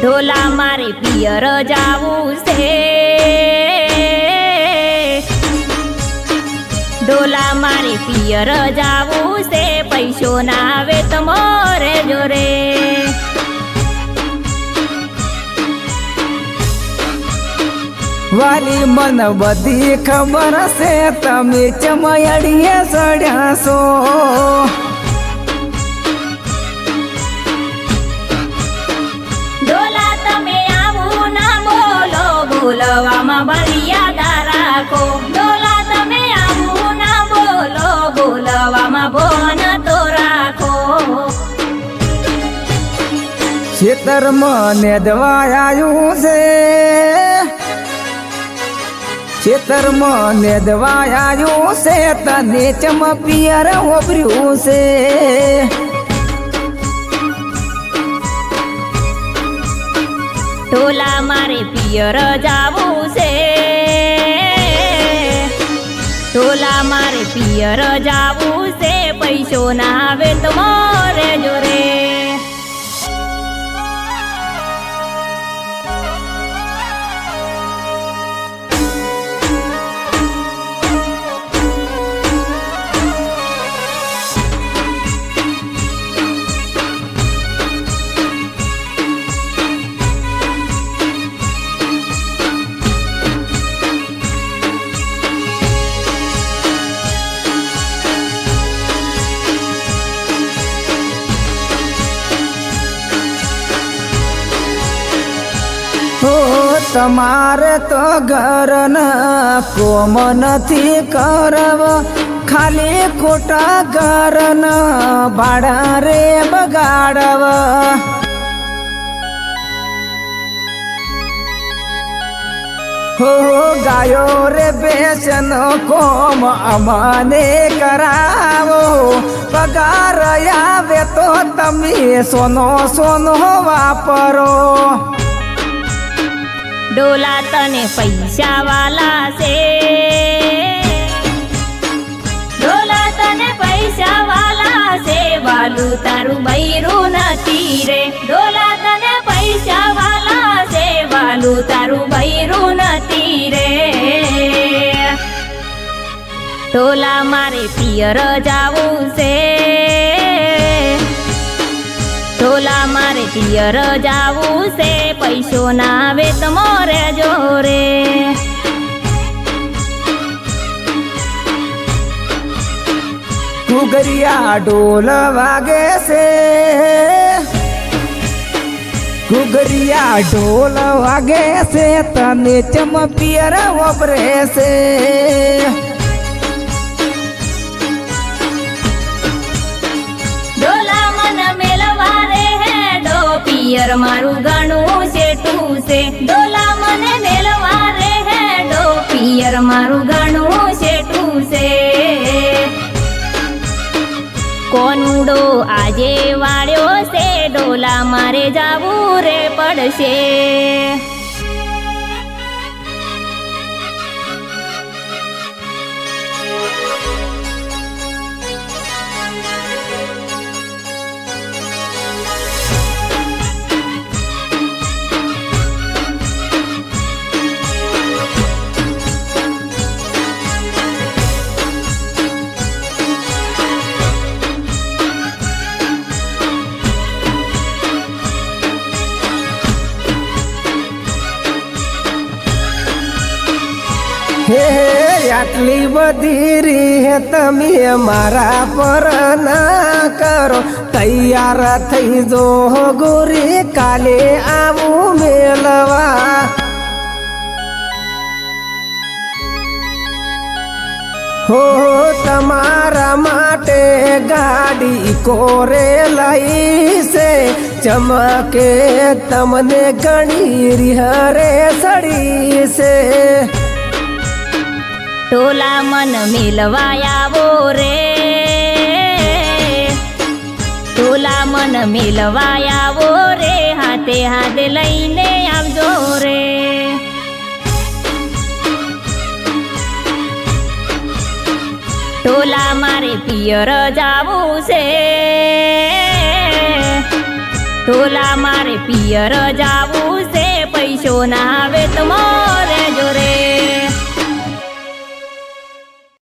ઢોલા મારે પિયર જાવું છે, ઢોલા મારે પિયર જાવું છે, પૈસો ના આવે તો મોરે જોરે. વાલી મન બધી ખબર છે, તમે ચમયડીએ સડ્યા છો. ઢોલા તમે આવું ના બોલો, બોલવામાં મર્યાદા રાખો. ઢોલા તમે આવું ના બોલો, બોલવામાં ભોન તો રાખો. ખેતર મને દવાયું છે, ખેતર મને દવાયું છે, તને ચમ પિયર ઓબર્યું છે. ઢોલા મારે પિયર જાવું છે, ઢોલા મારે પિયર જાવું છે, પૈસો ના આવે તો મોરે જોરે. તમારે તો ઘર ના કોમ નથી કરવ, ખાલી ખોટા ઘર ના ભાડા રે બગાડવ. હો ગાયો રે બેસન કોમ અમને કરાવો, પગાર આવે તો તમે સોનો સોનો વાપરો. ઢોલા તને પૈસા વાલા છે, ઢોલા તને પૈસા વાલા છે, વાલું તારું બૈરું નથી રે. ઢોલા તને પૈસા વાલા છે, વાલું તારું બૈરું નથી રે. ઢોલા મારે પિયર જાવું છે, ઢોલા મારે પિયર જાવું છે, પૈસો ના આવે તો મોરે જોરે. ઘુઘરિયા ઢોલ વાગે છે, ઘુઘરિયા ઢોલ વાગે છે, તને ચમ પિયર ઓબરે છે. પિયર મારું ઘણું શેઠું છે, ઢોલા મને મેલવા રે હેડો, પિયર મારું ઘણું શેઠું છે. કોનુડો આજે વાળ્યો છે, ઢોલા મારે જાવું રે પડશે. હે આટલી બધી રી તમે મારા પર ના કરો, તૈયાર થઈ જો ગોરી કાલે આવું મેલવા. હો તમારા માટે ગાડી કોરે લઈ છે, ચમકે તમને ઘણી રિહરે સડી છે. ઢોલા મન મેલવા આવો રે, ઢોલા મન મેલવા આવો રે, હાથે હાથે લઈને આવજો રે. ઢોલા મારે પિયર જાવું છે, ઢોલા ડોલા મારે પિયર જાવું છે પૈસો ના આવે તો મોરે જોરે